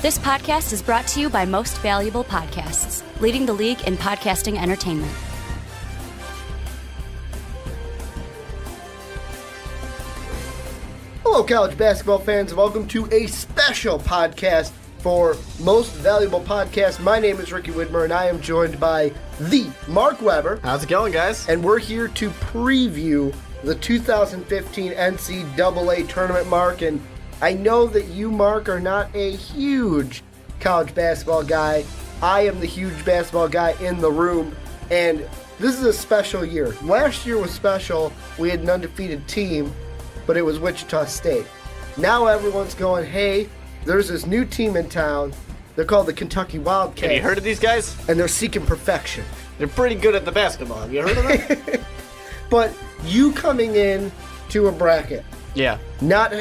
This podcast is brought to you by Most Valuable Podcasts, leading the league in podcasting entertainment. Hello, college basketball fans. Welcome to a special podcast for Most Valuable Podcast. My name is Ricky Widmer, and I am joined by the Mark Weber. How's it going, guys? And we're here to preview the 2015 NCAA Tournament, Mark. And I know that you, Mark, are not a huge college basketball guy. I am the huge basketball guy in the room, and this is a special year. Last year was special. We had an undefeated team, but it was Wichita State. Now everyone's going, hey, there's this new team in town. They're called the Kentucky Wildcats. Have you heard of these guys? And they're seeking perfection. They're pretty good at the basketball. Have you heard of them? But you coming in to a bracket. Yeah. Not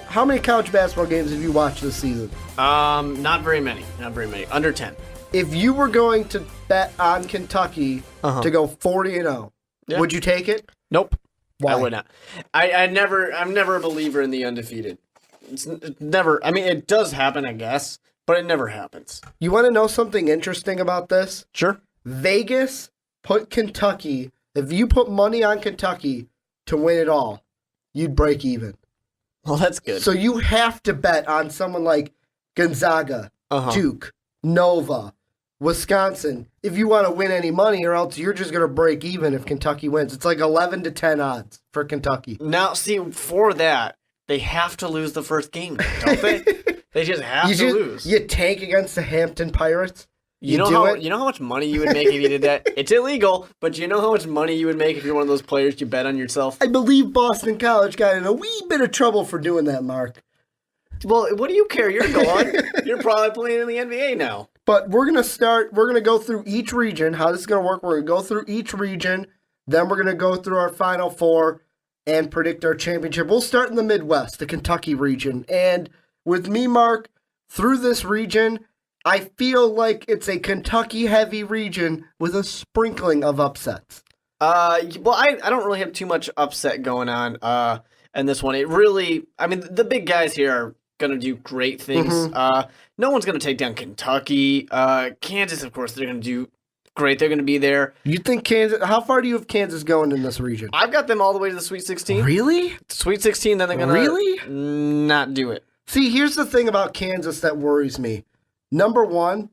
how many college basketball games have you watched this season? Not very many. Not very many. Under 10. If you were going to bet on Kentucky to go 40-0, would you take it? Nope. Why? I would not. I'm never a believer in the undefeated. It's never. I mean, it does happen, I guess, but it never happens. You want to know something interesting about this? Sure. Vegas put Kentucky. If you put money on Kentucky to win it all, you'd break even. Well, that's good. So you have to bet on someone like Gonzaga, Duke, Nova, Wisconsin, if you want to win any money, or else you're just going to break even if Kentucky wins. It's like 11-10 odds for Kentucky. Now, see, for that, they have to lose the first game, don't they? They just have to lose. You tank against the Hampton Pirates. You know how much money you would make if you did that? It's illegal, but you know how much money you would make if you're one of those players you bet on yourself? I believe Boston College got in a wee bit of trouble for doing that, Mark. Well, what do you care? You're going. You're probably playing in the NBA now. But we're going to go through each region. How this is going to work, we're going to go through each region. Then we're going to go through our Final Four and predict our championship. We'll start in the Midwest, the Kentucky region. And with me, Mark, through this region, I feel like it's a Kentucky-heavy region with a sprinkling of upsets. I don't really have too much upset going on in this one. It really, I mean, the big guys here are going to do great things. No one's going to take down Kentucky. Kansas, of course, they're going to do great. They're going to be there. You think Kansas, how far do you have Kansas going in this region? I've got them all the way to the Sweet 16. Really? Sweet 16, then they're going to not do it. See, here's the thing about Kansas that worries me. Number one,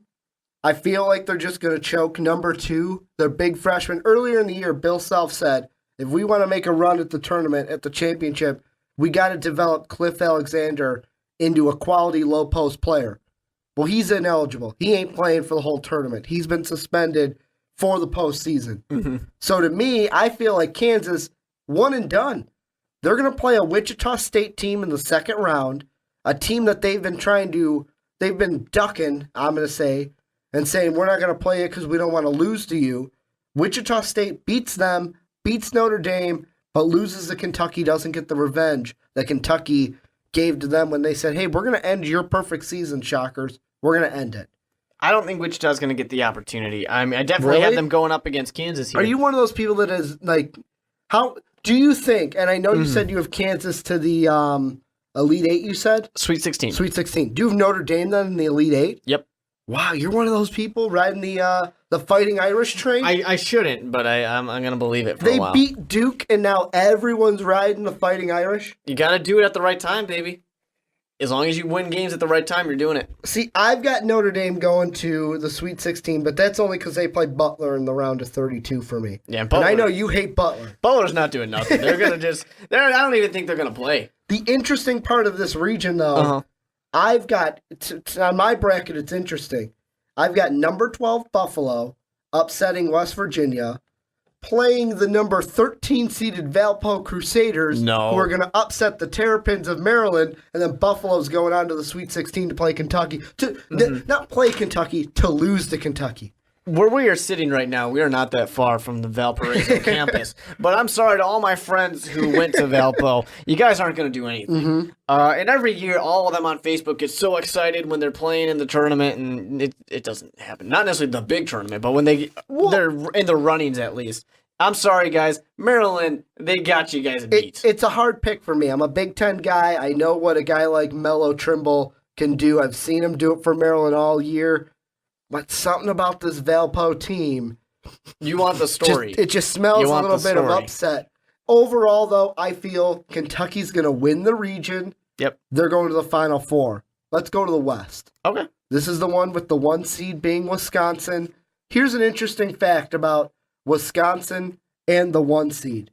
I feel like they're just going to choke. Number two, they're big freshmen. Earlier in the year, Bill Self said, if we want to make a run at the tournament, at the championship, we got to develop Cliff Alexander into a quality low-post player. Well, he's ineligible. He ain't playing for the whole tournament. He's been suspended for the postseason. So to me, I feel like Kansas, one and done. They're going to play a Wichita State team in the second round, a team that they've been ducking, I'm going to say, and saying, we're not going to play it because we don't want to lose to you. Wichita State beats them, beats Notre Dame, but loses to Kentucky, doesn't get the revenge that Kentucky gave to them when they said, hey, we're going to end your perfect season, Shockers. We're going to end it. I don't think Wichita's going to get the opportunity. I mean, I definitely have them going up against Kansas here. Are you one of those people that is like, how do you think, and I know you said you have Kansas to the Elite Eight, you said? Sweet 16. Sweet 16. Do you have Notre Dame then in the Elite Eight? Yep. Wow, you're one of those people riding the Fighting Irish train? I shouldn't, but I'm going to believe it for a while. They beat Duke, and now everyone's riding the Fighting Irish? You got to do it at the right time, baby. As long as you win games at the right time, you're doing it. See, I've got Notre Dame going to the Sweet 16, but that's only because they play Butler in the round of 32 for me. Yeah, and I know you hate Butler. Butler's not doing nothing. They're going to I don't even think they're going to play. The interesting part of this region, though, I've got, on my bracket, it's interesting. I've got number 12 Buffalo upsetting West Virginia, playing the number 13 seeded Valpo Crusaders, who are going to upset the Terrapins of Maryland, and then Buffalo's going on to the Sweet 16 to play Kentucky. Not play Kentucky, to lose to Kentucky. Where we are sitting right now, we are not that far from the Valparaiso campus. But I'm sorry to all my friends who went to Valpo. You guys aren't going to do anything. And every year, all of them on Facebook get so excited when they're playing in the tournament, and it doesn't happen. Not necessarily the big tournament, but when they're in the runnings at least. I'm sorry, guys. Maryland, they got you guys beat. It's a hard pick for me. I'm a Big Ten guy. I know what a guy like Melo Trimble can do. I've seen him do it for Maryland all year. But something about this Valpo team. You want the story. It just smells a little bit of upset. Overall, though, I feel Kentucky's going to win the region. Yep. They're going to the Final Four. Let's go to the West. Okay. This is the one with the 1 seed being Wisconsin. Here's an interesting fact about Wisconsin and the 1 seed.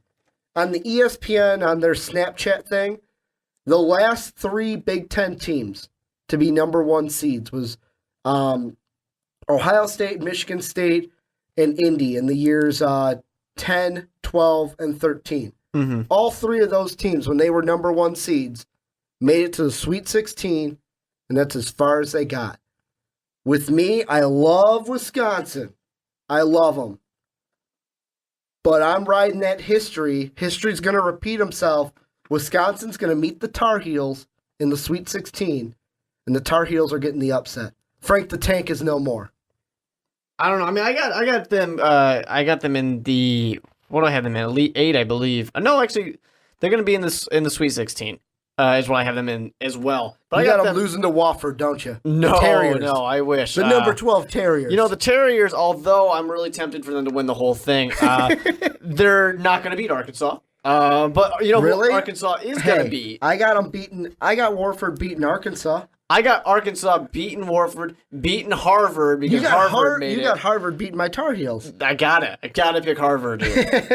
On the ESPN, on their Snapchat thing, the last 3 Big Ten teams to be number 1 seeds was Ohio State, Michigan State, and Indy in the years 10, 12, and 13. Mm-hmm. All 3 of those teams, when they were number 1 seeds, made it to the Sweet 16, and that's as far as they got. With me, I love Wisconsin. I love them. But I'm riding that history. History's going to repeat himself. Wisconsin's going to meet the Tar Heels in the Sweet 16, and the Tar Heels are getting the upset. Frank the Tank is no more. I don't know. I mean, I got them in the, what do I have them in? Elite 8, I believe. No, actually, they're going to be in the Sweet 16. Is what I have them in as well. But you I got them losing to Wofford, don't you? No, Terriers. no, I wish. The number 12 Terriers. You know, the Terriers, although I'm really tempted for them to win the whole thing, they're not going to beat Arkansas. But you know really? who Arkansas is going to beat? I got them beating. I got Warford beating Arkansas. I got Arkansas beating Warford, beating Harvard because Harvard made it. You got Harvard beating my Tar Heels. I gotta pick Harvard, dude.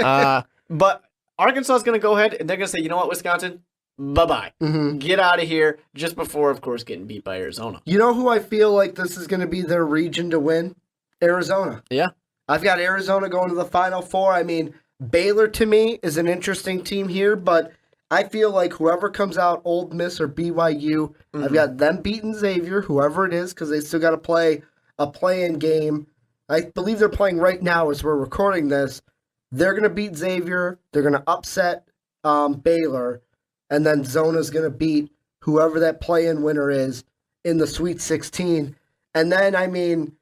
But Arkansas is going to go ahead and they're going to say, you know what, Wisconsin? Bye-bye. Mm-hmm. Get out of here just before, of course, getting beat by Arizona. You know who I feel like this is going to be their region to win? Arizona. Yeah. I've got Arizona going to the Final Four. I mean, Baylor to me is an interesting team here, but I feel like whoever comes out, Ole Miss or BYU, I've got them beating Xavier, whoever it is, because they still got to play a play-in game. I believe they're playing right now as we're recording this. They're going to beat Xavier. They're going to upset Baylor. And then Zona's going to beat whoever that play-in winner is in the Sweet 16. And then, I mean,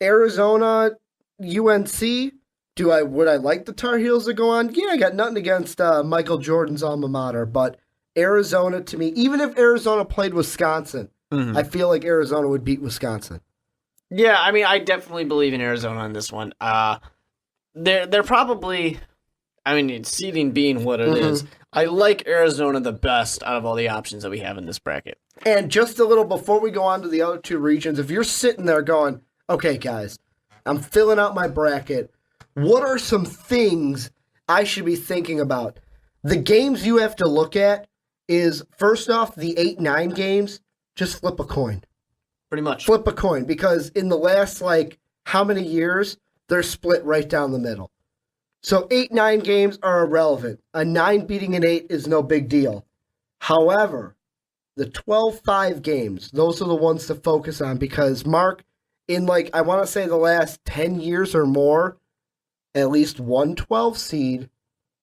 Arizona, UNC, would I like the Tar Heels to go on? Yeah, I got nothing against Michael Jordan's alma mater. But Arizona, to me, even if Arizona played Wisconsin, I feel like Arizona would beat Wisconsin. Yeah, I mean, I definitely believe in Arizona on this one. They're probably, I mean, seeding being what it is, I like Arizona the best out of all the options that we have in this bracket. And just a little before we go on to the other 2 regions, if you're sitting there going, okay, guys, I'm filling out my bracket. What are some things I should be thinking about? The games you have to look at is, first off, the 8-9 games, just flip a coin. Pretty much. Flip a coin, because in the last, how many years, they're split right down the middle. So 8-9 games are irrelevant. A 9 beating an 8 is no big deal. However, the 12-5 games, those are the ones to focus on because, Mark, in I want to say the last 10 years or more, at least one 12 seed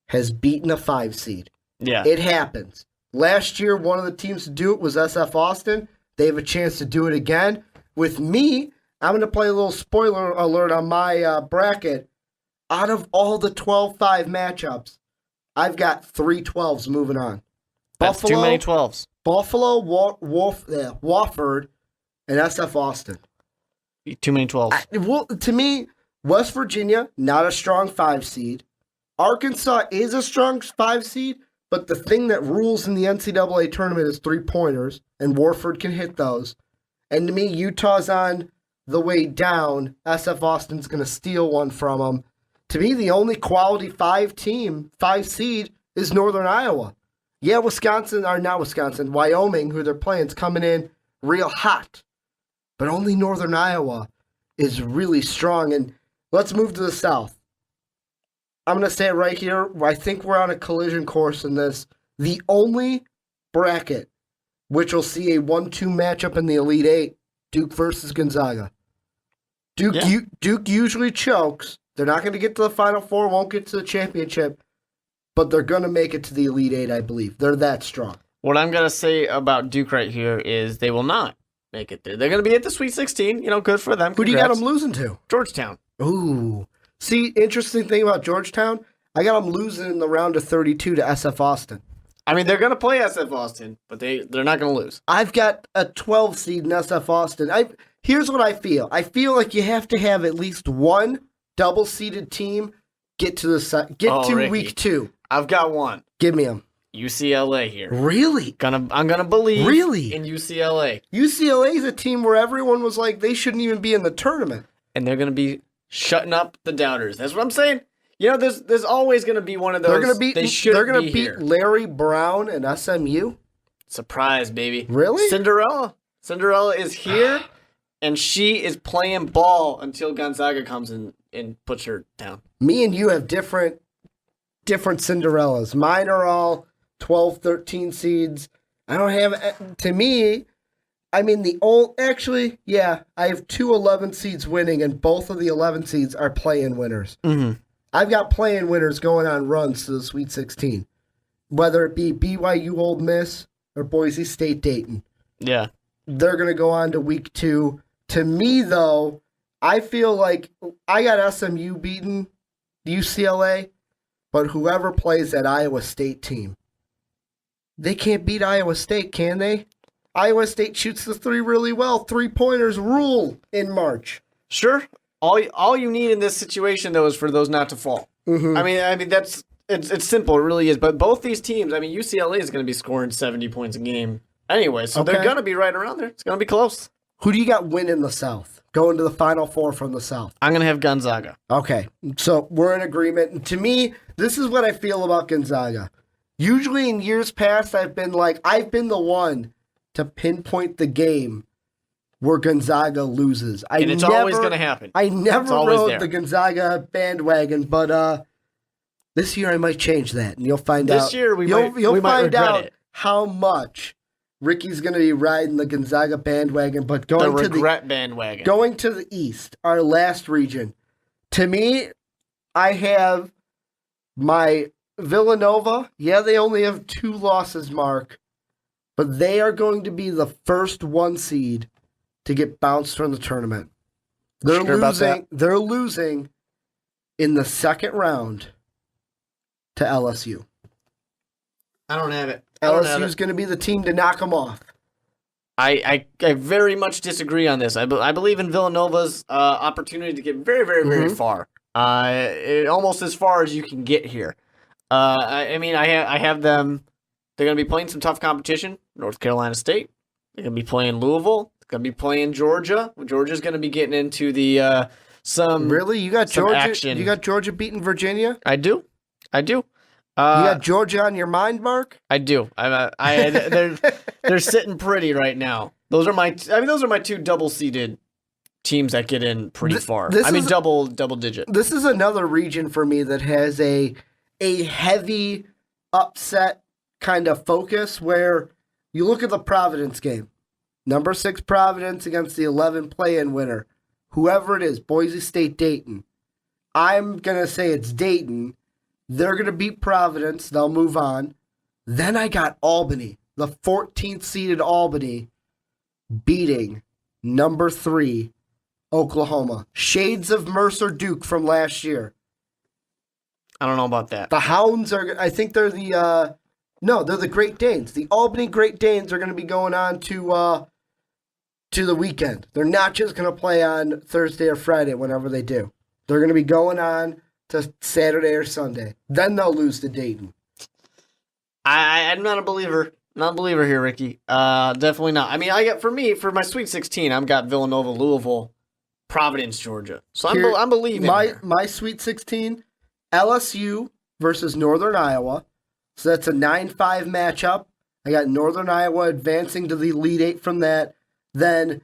has beaten a 5 seed. Yeah. It happens. Last year, one of the teams to do it was SF Austin. They have a chance to do it again. With me, I'm going to play a little spoiler alert on my bracket. Out of all the 12-5 matchups, I've got 3 12s moving on. That's Buffalo, too many 12s. Buffalo, Wofford, and SF Austin. Too many 12s. To me, West Virginia, not a strong 5 seed. Arkansas is a strong 5 seed, but the thing that rules in the NCAA tournament is 3-pointers, and Warford can hit those. And to me, Utah's on the way down. SF Austin's going to steal one from them. To me, the only quality 5 seed is Northern Iowa. Yeah, Wyoming, who they're playing, is coming in real hot. But only Northern Iowa is really strong. And let's move to the South. I'm going to say it right here. I think we're on a collision course in this. The only bracket which will see a 1-2 matchup in the Elite 8, Duke versus Gonzaga. Duke usually chokes. They're not going to get to the Final Four, won't get to the championship, but they're going to make it to the Elite 8, I believe. They're that strong. What I'm going to say about Duke right here is they will not make it there. They're going to be at the Sweet 16. Good for them. Congrats. Who do you got them losing to? Georgetown. Ooh. See, interesting thing about Georgetown, I got them losing in the round of 32 to SF Austin. I mean, they're going to play SF Austin, but they're not going to lose. I've got a 12 seed in SF Austin. Here's what I feel. I feel like you have to have at least one double-seeded team get to Ricky, week 2. I've got one. Give me them. UCLA here. Really? I'm gonna believe in UCLA. UCLA is a team where everyone was like they shouldn't even be in the tournament, and they're gonna be shutting up the doubters. That's what I'm saying. You know, there's always gonna be one of those. They're gonna beat Larry Brown and SMU. Surprise, baby! Really? Cinderella is here, and she is playing ball until Gonzaga comes in and puts her down. Me and you have different Cinderellas. Mine are all 12, 13 seeds. I don't have, to me, I mean, I have 2 11 seeds winning, and both of the 11 seeds are play-in winners. Mm-hmm. I've got play-in winners going on runs to the Sweet 16, whether it be BYU Ole Miss or Boise State Dayton. Yeah. They're going to go on to week 2. To me, though, I feel like I got SMU beating UCLA, but whoever plays that Iowa State team, they can't beat Iowa State, can they? Iowa State shoots the 3 really well. 3-pointers rule in March. Sure. All you need in this situation, though, is for those not to fall. Mm-hmm. I mean that's it's simple. It really is. But both these teams, I mean, UCLA is going to be scoring 70 points a game anyway, so they're going to be right around there. It's going to be close. Who do you got winning the South? Going to the Final Four from the South. I'm going to have Gonzaga. Okay, so we're in agreement. And to me, this is what I feel about Gonzaga. Usually in years past, I've been the one to pinpoint the game where Gonzaga loses. And it's always going to happen. I never rode the Gonzaga bandwagon, but this year I might change that, and you'll find out. This year you'll might find out it. how much Ricky's going to be riding the Gonzaga bandwagon. But going bandwagon. Going to the East, our last region. To me, I have my Villanova. Yeah, they only have 2 losses, Mark, but they are going to be the first 1 seed to get bounced from the tournament. They're losing in the second round to LSU. I don't have it. LSU is going to be the team to knock them off. I very much disagree on this. I believe in Villanova's opportunity to get very, very, very far. Almost as far as you can get here. I mean, I have them. They're going to be playing some tough competition. North Carolina State. They're going to be playing Louisville. They're going to be playing Georgia. Georgia's going to be getting into the some. Really, you got Georgia? Action. You got Georgia beating Virginia? I do. You got Georgia on your mind, Mark? I do. They're sitting pretty right now. Those are my 2 double-seeded teams that get in pretty far. Double digit. This is another region for me that has a heavy upset kind of focus where you look at the Providence game. Number 6 Providence against the 11 play-in winner. Whoever it is, Boise State, Dayton. I'm going to say it's Dayton. They're going to beat Providence. They'll move on. Then I got Albany, the 14th seeded Albany, beating number 3 Oklahoma. Shades of Mercer Duke from last year. I don't know about that. The Hounds are, I think they're they're the Great Danes. The Albany Great Danes are going to be going on to the weekend. They're not just going to play on Thursday or Friday, whenever they do. They're going to be going on to Saturday or Sunday. Then they'll lose to Dayton. I'm not a believer. Not a believer here, Ricky. Definitely not. I mean, for my Sweet 16, I've got Villanova, Louisville, Providence, Georgia. So I'm believing. My Sweet 16, LSU versus Northern Iowa. So that's a 9-5 matchup. I got Northern Iowa advancing to the Elite 8 from that. Then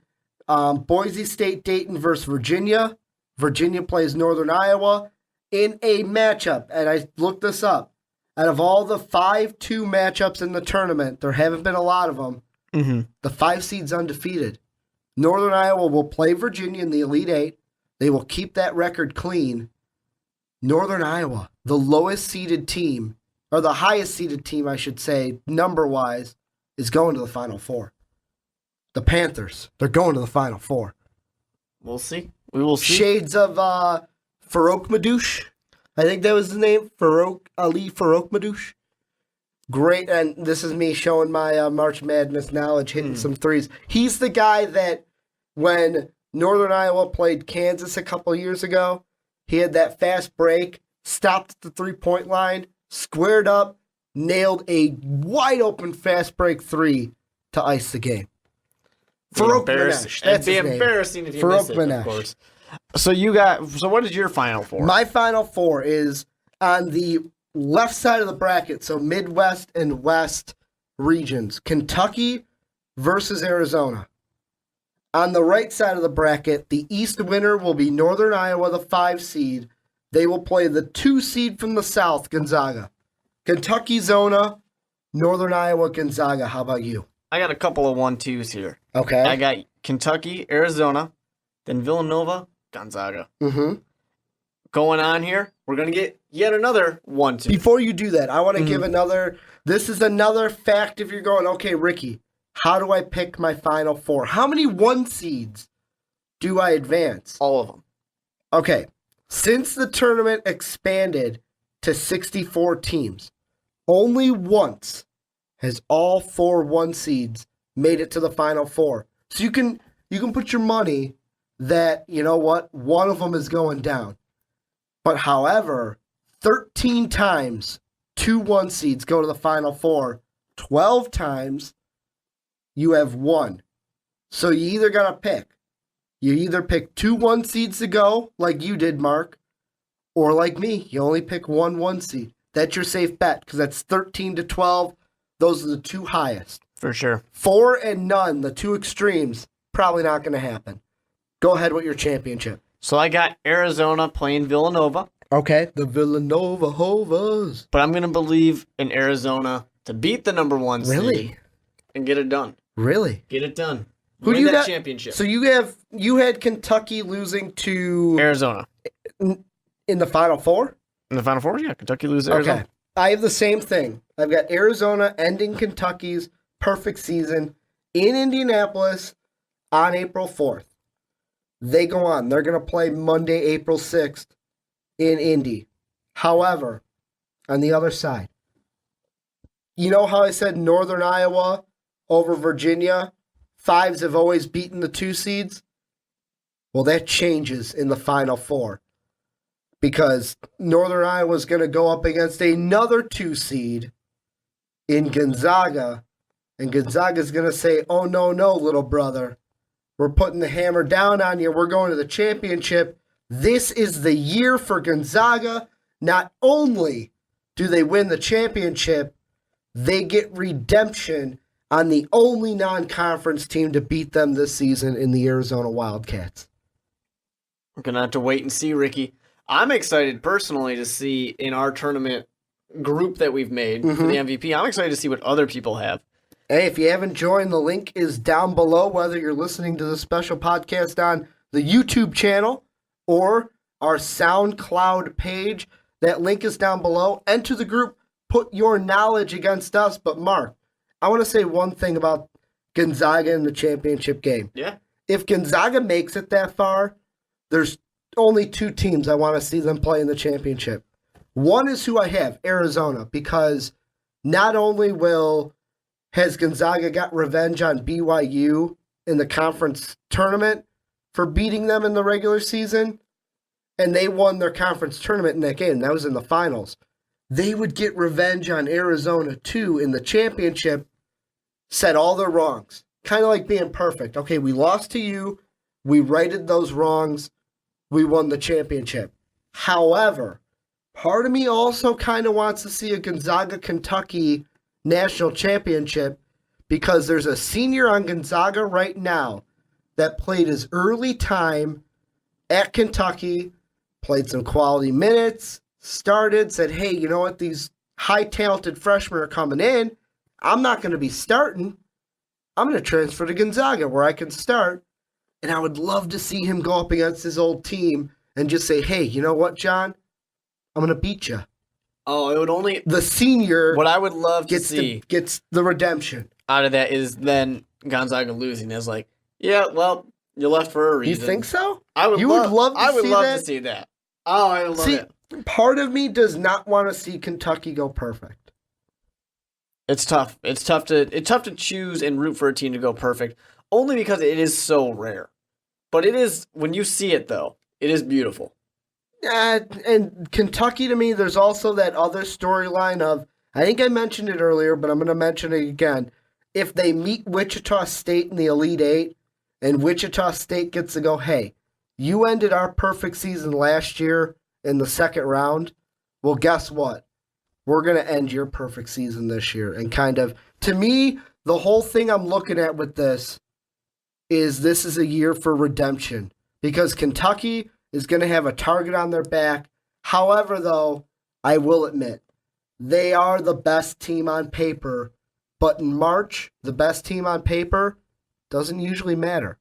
Boise State, Dayton versus Virginia. Virginia plays Northern Iowa in a matchup. And I looked this up. Out of all the 5-2 matchups in the tournament, there haven't been a lot of them. Mm-hmm. The 5 seed's undefeated. Northern Iowa will play Virginia in the Elite 8. They will keep that record clean. Northern Iowa, the lowest seeded team, or the highest seeded team, I should say, number-wise, is going to the Final Four. The Panthers, they're going to the Final Four. We'll see. We will see. Shades of Farouk Madouche. I think that was his name, Ali Farouk Madouche. Great, and this is me showing my March Madness knowledge, hitting some threes. He's the guy that when Northern Iowa played Kansas a couple years ago, he had that fast break, stopped at the three-point line, squared up, nailed a wide-open fast break three to ice the game. Farouk Manesh, that's his name. Embarrassing if you Farouk miss it, Manesh. of course. So what is your Final Four? My Final Four is on the left side of the bracket, so Midwest and West regions. Kentucky versus Arizona. On the right side of the bracket, the East winner will be Northern Iowa, the 5 seed. They will play the 2 seed from the South, Gonzaga. Kentucky, Zona, Northern Iowa, Gonzaga. How about you? I got a couple of 1-2s here. Okay. I got Kentucky, Arizona, then Villanova, Gonzaga. Mm-hmm. Going on here, we're going to get yet another 1-2. Before you do that, I want to give another. This is another fact if you're going, okay, Ricky, how do I pick my Final Four? How many 1 seeds do I advance? All of them. Okay. Since the tournament expanded to 64 teams, only once has all 4 1 seeds made it to the Final Four. So you can put your money that, you know what, one of them is going down. But however, 13 times 2 1 seeds go to the Final Four. 12 times you have 1. So you either got to pick. You either pick 2 1 seeds to go, like you did, Mark, or like me, you only pick 1 1 seed. That's your safe bet, because that's 13 to 12. Those are the 2 highest. For sure. 4 and none, the 2 extremes, probably not going to happen. Go ahead with your championship. So I got Arizona playing Villanova. Okay. The Villanova Hovas. But I'm going to believe in Arizona to beat the number 1 seed. Really? And get it done. Really? Get it done. Who Win do you that got? championship. So you had Kentucky losing to Arizona. in the Final Four? In the Final Four, yeah. Kentucky loses to Arizona. Okay. I have the same thing. I've got Arizona ending Kentucky's perfect season in Indianapolis on April 4th. They go on. They're going to play Monday, April 6th in Indy. However, on the other side, you know how I said Northern Iowa over Virginia? 5s have always beaten the 2 seeds? Well, that changes in the Final Four. Because Northern Iowa is going to go up against another 2 seed in Gonzaga. And Gonzaga is going to say, oh, no, little brother. We're putting the hammer down on you. We're going to the championship. This is the year for Gonzaga. Not only do they win the championship, they get redemption on the only non-conference team to beat them this season in the Arizona Wildcats. We're going to have to wait and see, Ricky. I'm excited personally to see in our tournament group that we've made for the MVP. I'm excited to see what other people have. Hey, if you haven't joined, the link is down below, whether you're listening to the special podcast on the YouTube channel or our SoundCloud page. That link is down below. Enter the group. Put your knowledge against us. But, Mark, I want to say one thing about Gonzaga in the championship game. Yeah. If Gonzaga makes it that far, there's only 2 teams I want to see them play in the championship. One is who I have, Arizona, because not only has Gonzaga got revenge on BYU in the conference tournament for beating them in the regular season, and they won their conference tournament in that game. That was in the finals. They would get revenge on Arizona, too, in the championship, said all their wrongs. Kind of like being perfect. Okay, we lost to you. We righted those wrongs. We won the championship. However, part of me also kind of wants to see a Gonzaga-Kentucky national championship because there's a senior on Gonzaga right now that played his early time at Kentucky, played some quality minutes, started, said, hey, you know what? These high talented freshmen are coming in. I'm not going to be starting. I'm going to transfer to Gonzaga where I can start. And I would love to see him go up against his old team and just say, hey, you know what, John? I'm going to beat you. Oh, it would only... The senior What I would love to see gets the redemption. out of that is then Gonzaga losing. It's like, yeah, well, you left for a reason. You think so? I would You love, would love to I would see love that? to see that. Oh, I would love See, it. part of me does not want to see Kentucky go perfect. It's tough. It's tough to choose and root for a team to go perfect, only because it is so rare. But it is, when you see it though, it is beautiful. And Kentucky, to me, there's also that other storyline of, I think I mentioned it earlier, but I'm going to mention it again. If they meet Wichita State in the Elite Eight, and Wichita State gets to go, hey, you ended our perfect season last year in the second round. Well, guess what? We're going to end your perfect season this year. And kind of, to me, the whole thing I'm looking at with this is a year for redemption. Because Kentucky is going to have a target on their back. However, though, I will admit, they are the best team on paper. But in March, the best team on paper doesn't usually matter.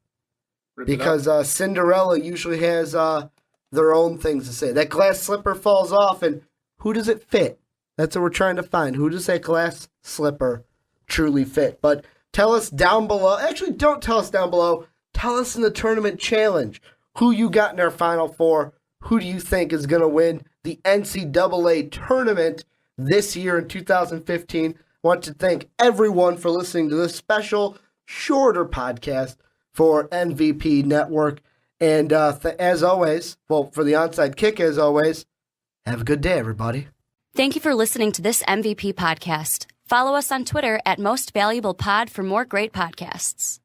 Because Cinderella usually has their own things to say. That glass slipper falls off, and who does it fit? That's what we're trying to find. Who does that glass slipper truly fit? But tell us down below. Actually, don't tell us down below. Tell us in the tournament challenge who you got in our Final Four. Who do you think is going to win the NCAA Tournament this year in 2015? I want to thank everyone for listening to this special, shorter podcast for MVP Network. And as always, well, for the onside kick, as always, have a good day, everybody. Thank you for listening to this MVP podcast. Follow us on Twitter at Most Valuable Pod for more great podcasts.